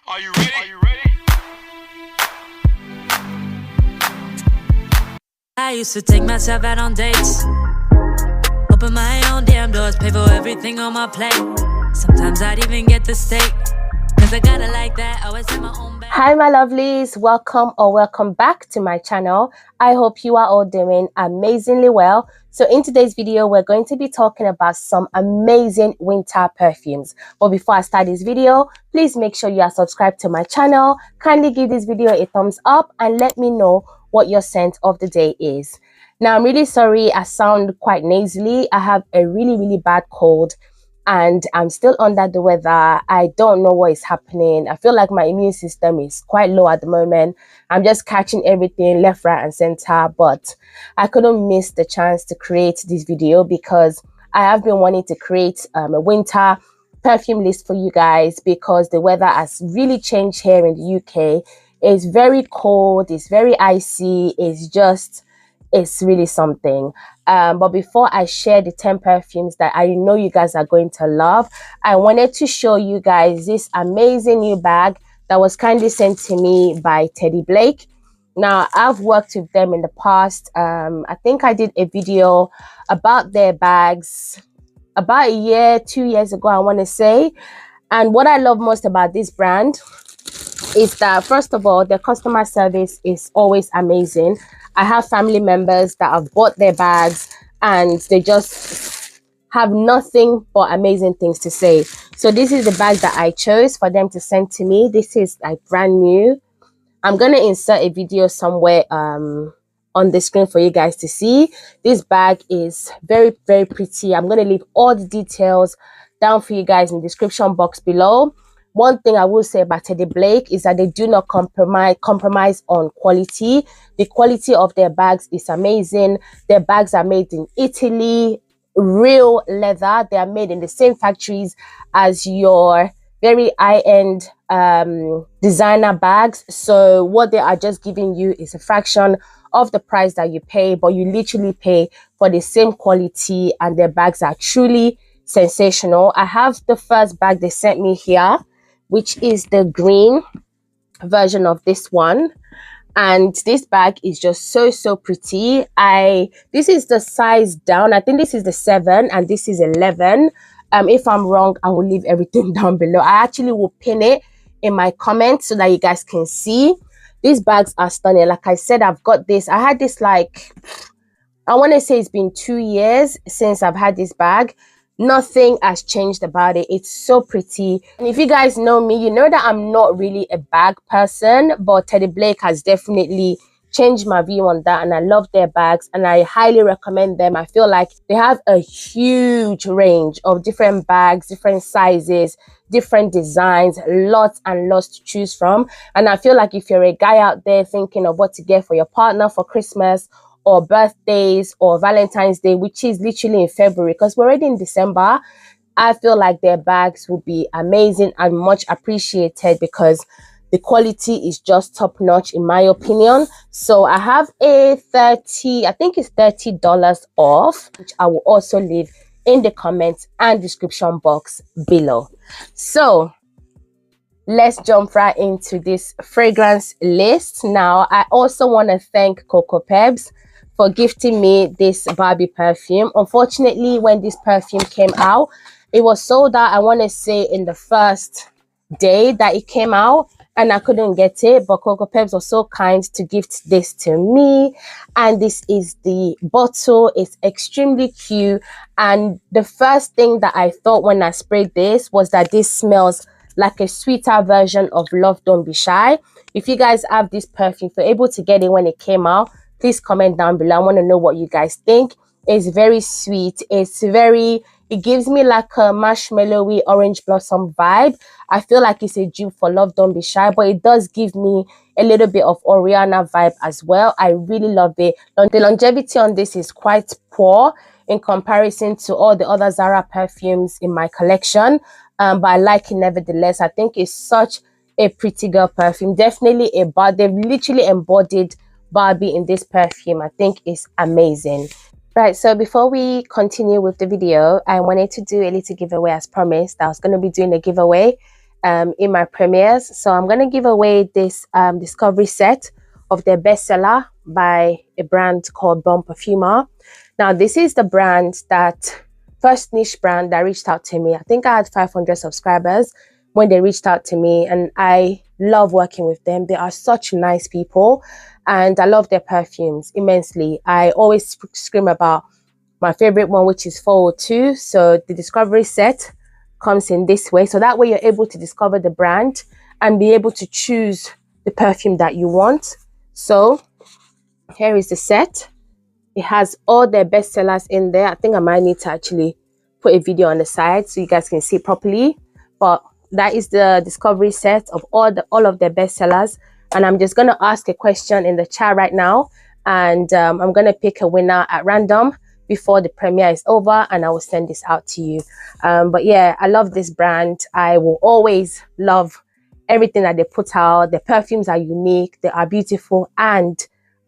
Are you ready? Are you ready? I used to take myself out on dates, open my own damn doors, pay for everything on my plate. Sometimes I'd even get the steak, cause I gotta like that, always have my own bag. Hi my lovelies, welcome back to my channel. I hope you are all doing amazingly well. So in today's video, we're going to be talking about some amazing winter perfumes. But before I start this video, please make sure you are subscribed to my channel. Kindly give this video a thumbs up and let me know what your scent of the day is. Now, I'm really sorry I sound quite nasally. I have a really bad cold and I'm still under the weather. I don't know what is happening. I feel like my immune system is quite low at the moment. I'm just catching everything left, right and center, but I couldn't miss the chance to create this video because I have been wanting to create a winter perfume list for you guys because the weather has really changed here in the UK. It's very cold, it's very icy, it's really something. But before I share the 10 perfumes that I know you guys are going to love, I wanted to show you guys this amazing new bag that was kindly sent to me by Teddy Blake. Now, I've worked with them in the past. I think I did a video about their bags about 2 years ago, I want to say. And what I love most about this brand is that, first of all, their customer service is always amazing. I have family members that have bought their bags and they just have nothing but amazing things to say. So this is the bag that I chose for them to send to me. This is like brand new. I'm going to insert a video somewhere on the screen for you guys to see. This bag is very pretty. I'm going to leave all the details down for you guys in the description box below. One thing I will say about Teddy Blake is that they do not compromise on quality. The quality of their bags is amazing. Their bags are made in Italy, real leather. They are made in the same factories as your very high-end designer bags. So what they are just giving you is a fraction of the price that you pay, but you literally pay for the same quality, and their bags are truly sensational. I have the first bag they sent me here, which is the green version of this one, and this bag is just so pretty. This is the size down. I think this is the 7 and this is 11. If I'm wrong, I will leave everything down below. I actually will pin it in my comments so that you guys can see. These bags are stunning. Like I said, I've got this. I had this, like, I want to say it's been 2 years since I've had this bag. Nothing has changed about it. It's so pretty. And if you guys know me, you know that I'm not really a bag person, but Teddy Blake has definitely changed my view on that, and I love their bags and I highly recommend them. I feel like they have a huge range of different bags, different sizes, different designs, lots and lots to choose from. And I feel like if you're a guy out there thinking of what to get for your partner for Christmas or birthdays or Valentine's Day, which is literally in February because we're already in December, I feel like their bags will be amazing and much appreciated because the quality is just top notch in my opinion. So I have a I think it's $30 off, which I will also leave in the comments and description box below. So let's jump right into this fragrance list. Now, I also want to thank 𝐏𝐞𝐫𝐿 for gifting me this Barbie perfume. Unfortunately, when this perfume came out, it was sold out, I want to say, in the first day that it came out, and I couldn't get it, but 𝐏𝐶𝐫𝐿 was so kind to gift this to me. And this is the bottle. It's extremely cute, and the first thing that I thought when I sprayed this was that this smells like a sweeter version of Love Don't Be Shy. If you guys have this perfume, if you're able to get it when it came out, please comment down below. I want to know what you guys think. It's very sweet. It gives me like a marshmallowy orange blossom vibe. I feel like it's a dupe for Love Don't Be Shy, but it does give me a little bit of Oriana vibe as well. I really love it. The longevity on this is quite poor in comparison to all the other Zara perfumes in my collection, but I like it nevertheless. I think it's such a pretty girl perfume. Definitely they've literally embodied Barbie in this perfume. I think it's amazing. Right, so before we continue with the video, I wanted to do a little giveaway as promised. I was going to be doing a giveaway in my premieres. So I'm going to give away this discovery set of their bestseller by a brand called Blanc Perfumer. Now, this is the brand that first niche brand that reached out to me. I think I had 500 subscribers when they reached out to me, and I love working with them. They are such nice people, and I love their perfumes immensely. I always scream about my favorite one, which is 402. So the discovery set comes in this way, so that way you're able to discover the brand and be able to choose the perfume that you want. So here is the set. It has all their bestsellers in there. I think I might need to actually put a video on the side so you guys can see properly, but that is the discovery set of all of their bestsellers. And I'm just going to ask a question in the chat right now, and I'm going to pick a winner at random before the premiere is over, and I will send this out to you. But yeah, I love this brand. I will always love everything that they put out. The perfumes are unique, they are beautiful and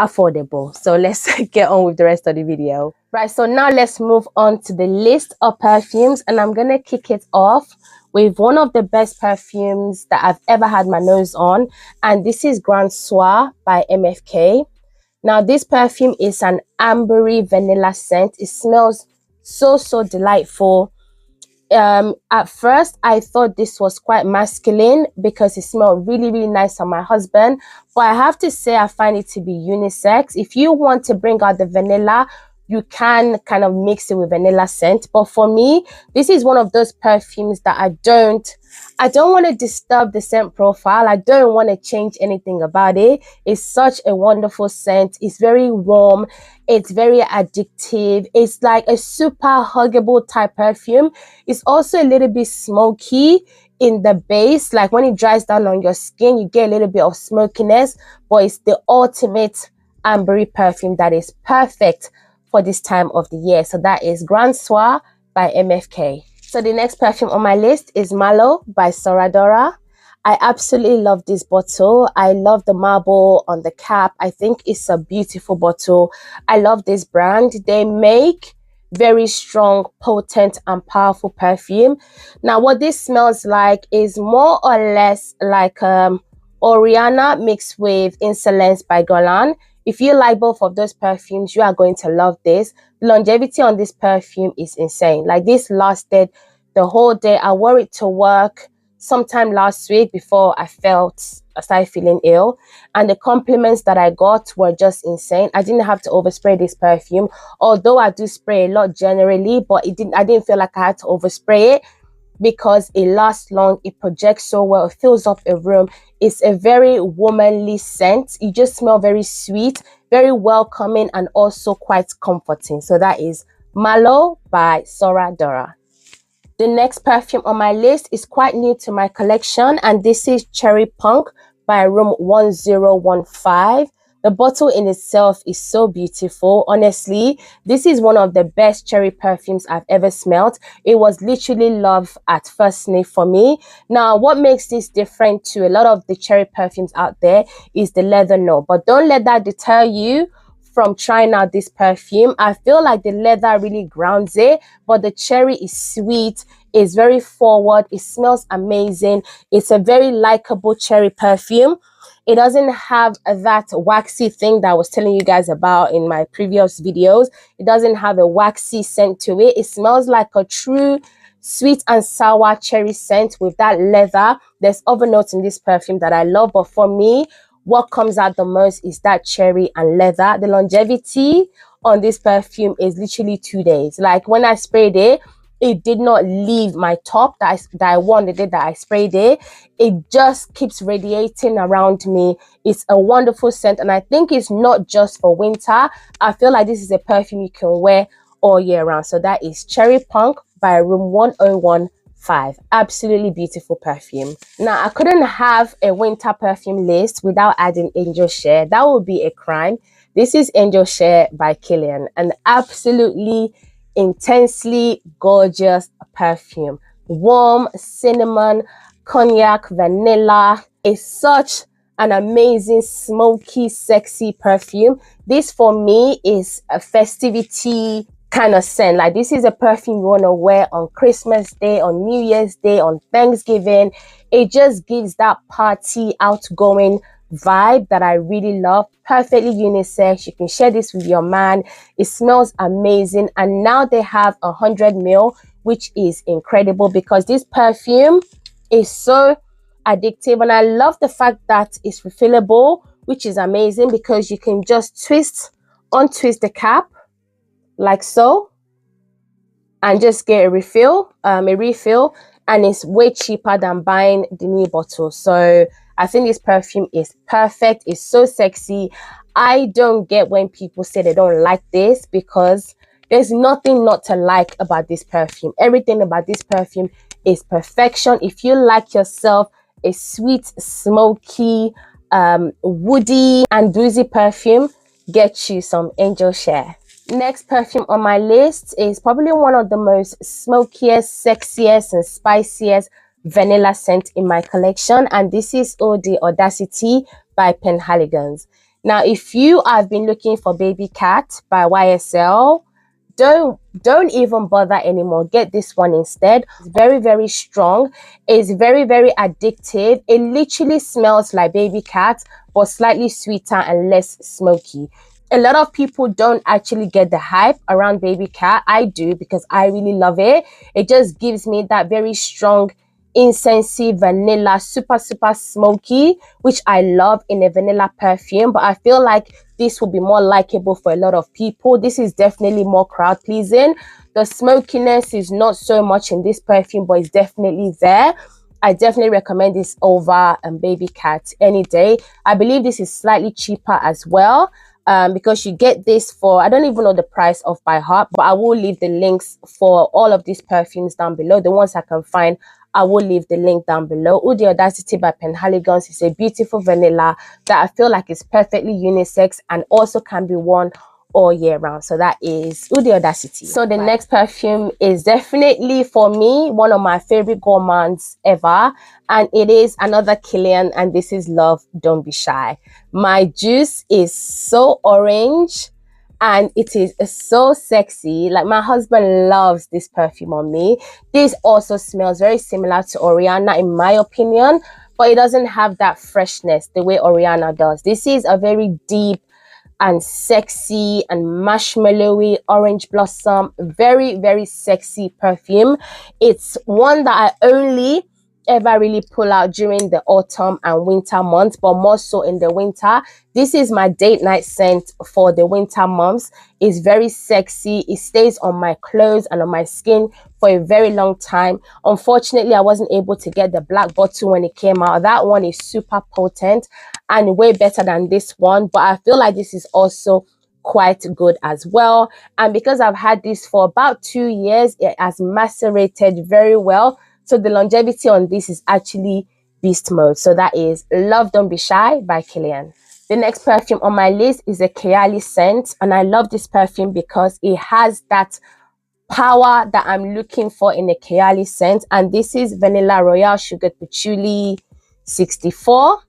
affordable. So let's get on with the rest of the video. Right, so now let's move on to the list of perfumes, and I'm gonna kick it off with one of the best perfumes that I've ever had my nose on, and this is Grand Soir by MFK. Now, this perfume is an ambery vanilla scent. It smells so delightful. At first, I thought this was quite masculine because it smelled really nice on my husband. But I have to say, I find it to be unisex. If you want to bring out the vanilla, you can kind of mix it with vanilla scent. But for me, this is one of those perfumes that I don't want to disturb the scent profile. I don't want to change anything about it. It's such a wonderful scent. It's very warm. It's very addictive. It's like a super huggable type perfume. It's also a little bit smoky in the base. Like when it dries down on your skin, you get a little bit of smokiness, but it's the ultimate ambery perfume that is perfect for this time of the year. So that is Grand Soir by MFK. So the next perfume on my list is Mallow by SORA. I absolutely love this bottle. I love the marble on the cap. I think it's a beautiful bottle. I love this brand. They make very strong, potent and powerful perfume. Now, what this smells like is more or less like Oriana mixed with Insolence by Guerlain. If you like both of those perfumes, you are going to love this. The longevity on this perfume is insane. Like, this lasted the whole day. I wore it to work sometime last week before I started feeling ill, and the compliments that I got were just insane. I didn't have to overspray this perfume, although I do spray a lot generally, but I didn't feel like I had to overspray it because it lasts long. It projects so well. It fills up a room. It's a very womanly scent. You just smell very sweet, very welcoming, and also quite comforting. So that is Mallow by SORA. The next perfume on my list is quite new to my collection, and this is Cherry Punk by Room 1015. The bottle in itself is so beautiful. Honestly, this is one of the best cherry perfumes I've ever smelled. It was literally love at first sniff for me. Now, what makes this different to a lot of the cherry perfumes out there is the leather note. But don't let that deter you from trying out this perfume. I feel like the leather really grounds it, but the cherry is sweet. It's very forward. It smells amazing. It's a very likable cherry perfume. It doesn't have that waxy thing that I was telling you guys about in my previous videos. It doesn't have a waxy scent to it. It smells like a true sweet and sour cherry scent with that leather. There's other notes in this perfume that I love, but for me, what comes out the most is that cherry and leather. The longevity on this perfume is literally 2 days. Like, when I sprayed it, it did not leave my top that I wore the day that I sprayed it. It just keeps radiating around me. It's a wonderful scent, and I think it's not just for winter. I feel like this is a perfume you can wear all year round. So that is Cherry Punk by Room 1015. Absolutely beautiful perfume. Now, I couldn't have a winter perfume list without adding Angel Share. That would be a crime. This is Angel Share by Kilian, an absolutely intensely gorgeous perfume. Warm, cinnamon, cognac, vanilla. It's such an amazing, smoky, sexy perfume. This for me is a festivity kind of scent. Like, this is a perfume you want to wear on Christmas Day, on New Year's Day, on Thanksgiving. It just gives that party, outgoing vibe that I really love. Perfectly unisex. You can share this with your man. It smells amazing. And now they have 100 ml, which is incredible because this perfume is so addictive. And I love the fact that it's refillable, which is amazing because you can just untwist the cap like so and just get a refill, and it's way cheaper than buying the new bottle. So I think this perfume is perfect. It's so sexy. I don't get when people say they don't like this because there's nothing not to like about this perfume. Everything about this perfume is perfection. If you like yourself a sweet, smoky, woody and boozy perfume, get you some Angel Share. Next perfume on my list is probably one of the most smokiest, sexiest and spiciest vanilla scent in my collection, and this is Eau de Audacity by Penhaligon. Now, if you have been looking for Baby Cat by YSL, don't even bother anymore. Get this one instead. It's very, very strong. It's very, very addictive. It literally smells like Baby Cat, but slightly sweeter and less smoky. A lot of people don't actually get the hype around Baby Cat. I do because I really love it. It just gives me that very strong incensey vanilla, super smoky, which I love in a vanilla perfume. But I feel like this will be more likable for a lot of people. This is definitely more crowd pleasing. The smokiness is not so much in this perfume, but it's definitely there. I definitely recommend this over Baby Cat any day. I believe this is slightly cheaper as well. Because you get this for, I don't even know the price of by heart, but I will leave the links for all of these perfumes down below. The ones I can find, I will leave the link down below. Eau de Audacity by Penhaligon is a beautiful vanilla that I feel like is perfectly unisex and also can be worn all year round. So that is Eau de Audacity. So the next perfume is definitely, for me, one of my favorite gourmands ever, and it is another Kilian, and this is Love Don't Be Shy. My juice is so orange and it is so sexy. Like, my husband loves this perfume on me. This also smells very similar to Oriana in my opinion, but it doesn't have that freshness the way Oriana does. This is a very deep and sexy and marshmallowy orange blossom, very, very sexy perfume. It's one that I only ever really pull out during the autumn and winter months, but more so in the winter. This is my date night scent for the winter months. It's very sexy. It stays on my clothes and on my skin for a very long time. Unfortunately, I wasn't able to get the black bottle when it came out. That one is super potent and way better than this one, but I feel like this is also quite good as well. And because I've had this for about 2 years, it has macerated very well. So the longevity on this is actually beast mode. So that is Love Don't Be Shy by Kilian. The next perfume on my list is a Kayali scent, and I love this perfume because it has that power that I'm looking for in a Kayali scent, and this is Vanilla Royal Sugar Patchouli 64.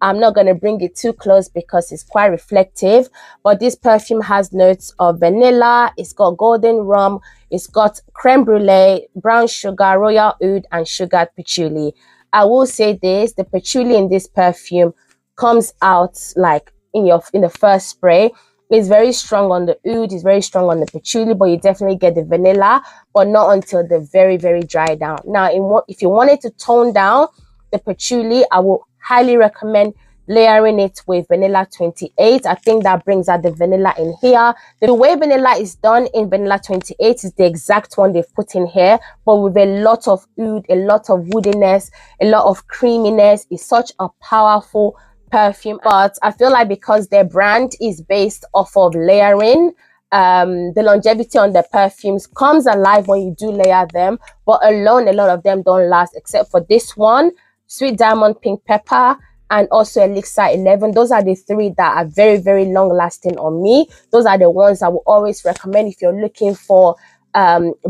I'm not going to bring it too close because it's quite reflective, but this perfume has notes of vanilla, it's got golden rum, it's got creme brulee, brown sugar, royal oud, and sugared patchouli. I will say this, the patchouli in this perfume comes out like in the first spray. It's very strong on the oud, it's very strong on the patchouli, but you definitely get the vanilla, but not until the very, very dry down. Now, if you wanted to tone down the patchouli, I will highly recommend layering it with vanilla 28. I think that brings out the vanilla in here. The way vanilla is done in vanilla 28 is the exact one they've put in here, but with a lot of oud, a lot of woodiness, a lot of creaminess. It's such a powerful perfume, but I feel like because their brand is based off of layering, the longevity on the perfumes comes alive when you do layer them, but alone a lot of them don't last, except for this one, Sweet Diamond Pink Pepper, and also Elixir 11. Those are the three that are very, very long lasting on me. Those are the ones I will always recommend if you're looking for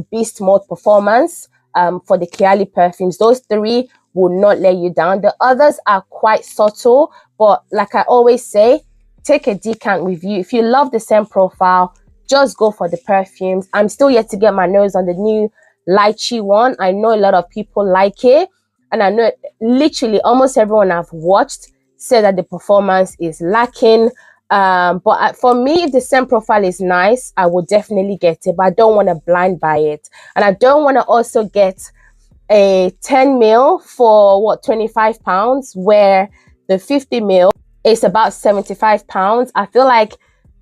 beast mode performance for the Kayali perfumes. Those three will not let you down. The others are quite subtle, but like I always say, take a decant with you. If you love the scent profile, just go for the perfumes. I'm still yet to get my nose on the new lychee one. I know a lot of people like it, and I know literally almost everyone I've watched said that the performance is lacking. But for me, if the scent profile is nice, I will definitely get it, but I don't want to blind buy it. And I don't want to also get a 10 ml for what, £25, where the 50 ml is about £75. I feel like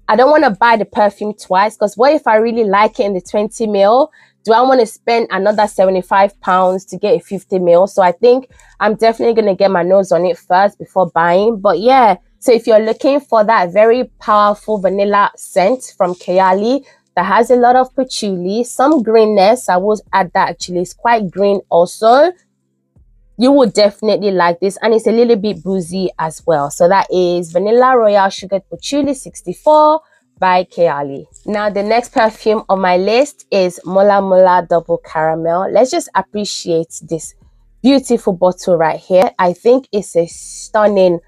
I don't want to buy the perfume twice, because what if I really like it in the 20 ml? Do I want to spend another £75 to get a 50 ml? So I think I'm definitely going to get my nose on it first before buying. But yeah, so if you're looking for that very powerful vanilla scent from Kayali that has a lot of patchouli, some greenness, I will add that actually, it's quite green also, you will definitely like this. And it's a little bit boozy as well. So that is Vanilla Royal Sugared Patchouli 64 by Kayali. Now the next perfume on my list is Mola Mola Double Caramel. Let's just appreciate this beautiful bottle right here. I think it's a stunning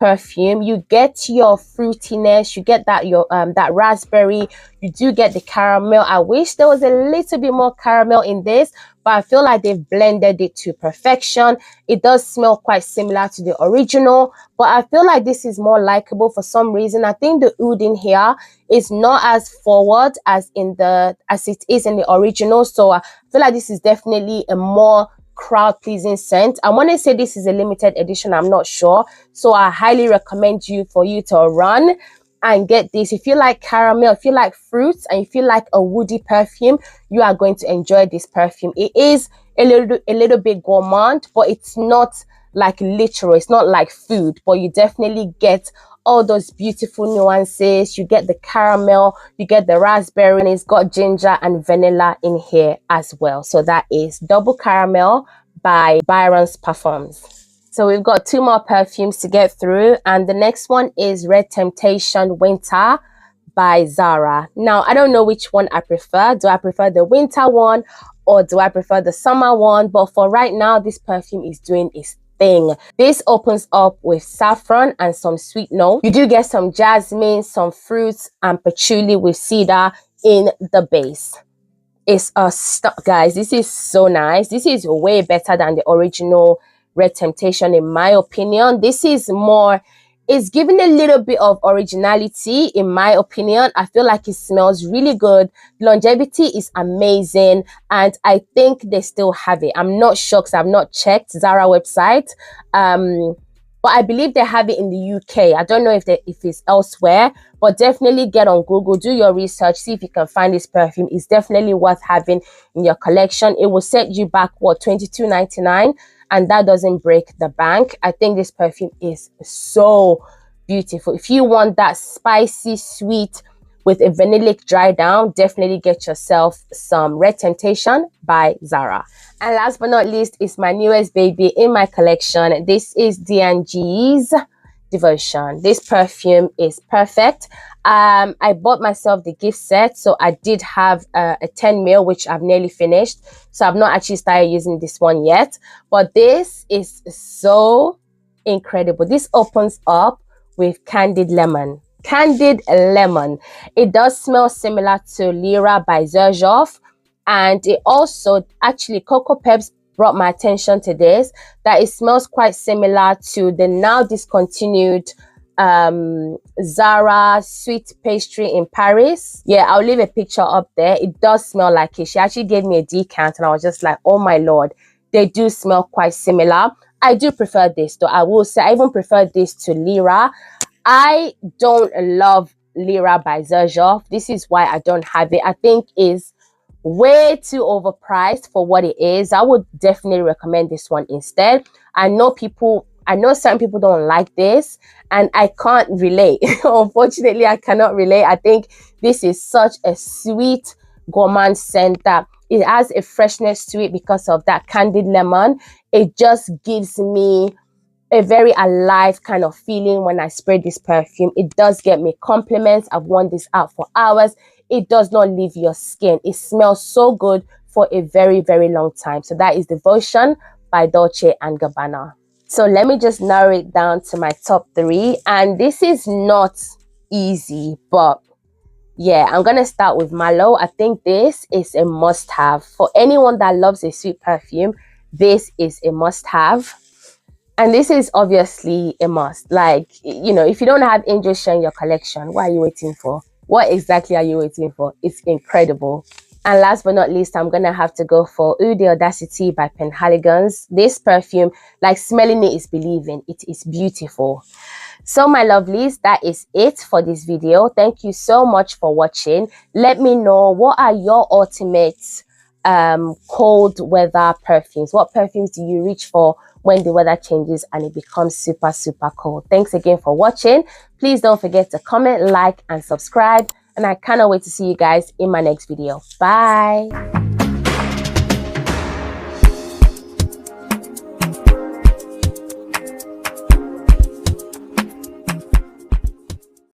perfume. You get your fruitiness, you get that that raspberry, you do get the caramel. I wish there was a little bit more caramel in this, but I feel like they've blended it to perfection. It does smell quite similar to the original, but I feel like this is more likable for some reason. I think the oud in here is not as forward as it is in the original, so I feel like this is definitely a more crowd pleasing scent. I want to say this is a limited edition, I'm not sure, so I highly recommend for you to run and get this. If you like caramel, if you like fruits, and if you like a woody perfume, you are going to enjoy this perfume. It is a little bit gourmand, but it's not like literal, it's not like food, but you definitely get all those beautiful nuances. You get the caramel, you get the raspberry, and it's got ginger and vanilla in here as well. So that is Double Caramel by Byron's Parfums. So we've got two more perfumes to get through, and the next one is Red Temptation Winter by Zara. Now, I don't know which one I prefer. Do I prefer the winter one or do I prefer the summer one? But for right now, this perfume is doing its thing. This opens up with saffron and some sweet notes. You do get some jasmine, some fruits, and patchouli with cedar in the base. It's a guys, this is so nice. This is way better than the original Red Temptation in my opinion. This is more, it's giving a little bit of originality in my opinion. I feel like it smells really good. Longevity is amazing, and I think they still have it. I'm not sure because I've not checked Zara website, but I believe they have it in the UK. I don't know if it's elsewhere, but definitely get on Google, do your research, see if you can find this perfume. It's definitely worth having in your collection. It will set you back, what, $22.99, and that doesn't break the bank. I think this perfume is so beautiful. If you want that spicy sweet with a vanillic dry down, definitely get yourself some Red Temptation by Zara. And last but not least is my newest baby in my collection. This is D&G's Devotion. This perfume is perfect. I bought myself the gift set, so I did have a 10 ml, which I've nearly finished, so I've not actually started using this one yet, but this is so incredible. This opens up with candied lemon. It does smell similar to Lyra by Xerjoff, and it also, actually, Cocoa Peps brought my attention to this, that it smells quite similar to the now discontinued Zara Sweet Pastry in Paris. Yeah, I'll leave a picture up there. It does smell like it. She actually gave me a decant and I was just like, oh my lord, they do smell quite similar. I do prefer this though. I will say I even prefer this to Lyra. I don't love Lyra by Xerjoff. This is why I don't have it. I think it's way too overpriced for what it is. I would definitely recommend this one instead. I know certain people don't like this, and I can't relate. Unfortunately, I cannot relate. I think this is such a sweet gourmand scent that it has a freshness to it because of that candied lemon. It just gives me a very alive kind of feeling when I spray this perfume. It does get me compliments. I've worn this out for hours. It does not leave your skin. It smells so good for a very, very long time. So that is Devotion by Dolce & Gabbana. So let me just narrow it down to my top 3. And this is not easy, but Yeah, I'm gonna start with Mallow. I think this is a must-have for anyone that loves a sweet perfume. This is a must-have, and this is obviously a must. Like, you know, if you don't have Angel Share in your collection, what are you waiting for? What exactly are you waiting for? It's incredible. And last but not least, I'm gonna have to go for Eau de Audacity by Penhaligon. This perfume, like, smelling it is believing. It is beautiful. So my lovelies, that is it for this video. Thank you so much for watching. Let me know, what are your ultimate cold weather perfumes? What perfumes do you reach for when the weather changes and it becomes super cold? Thanks again for watching. Please don't forget to comment, like, and subscribe. And I cannot wait to see you guys in my next video. Bye.